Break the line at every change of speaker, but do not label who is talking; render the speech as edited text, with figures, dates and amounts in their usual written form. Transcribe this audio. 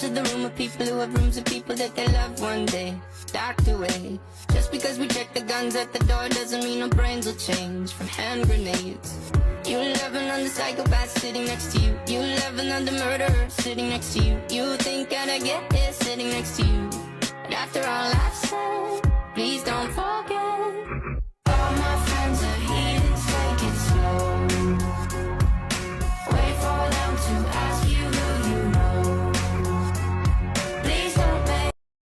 to the room of people who have rooms of people that they love one day docked away. Just because we check the guns at the door doesn't mean our brains will change from hand grenades. You love another psychopath sitting next to you. You love another murderer sitting next to you. You think I'd get here sitting next to you. But after all I've said, please don't forget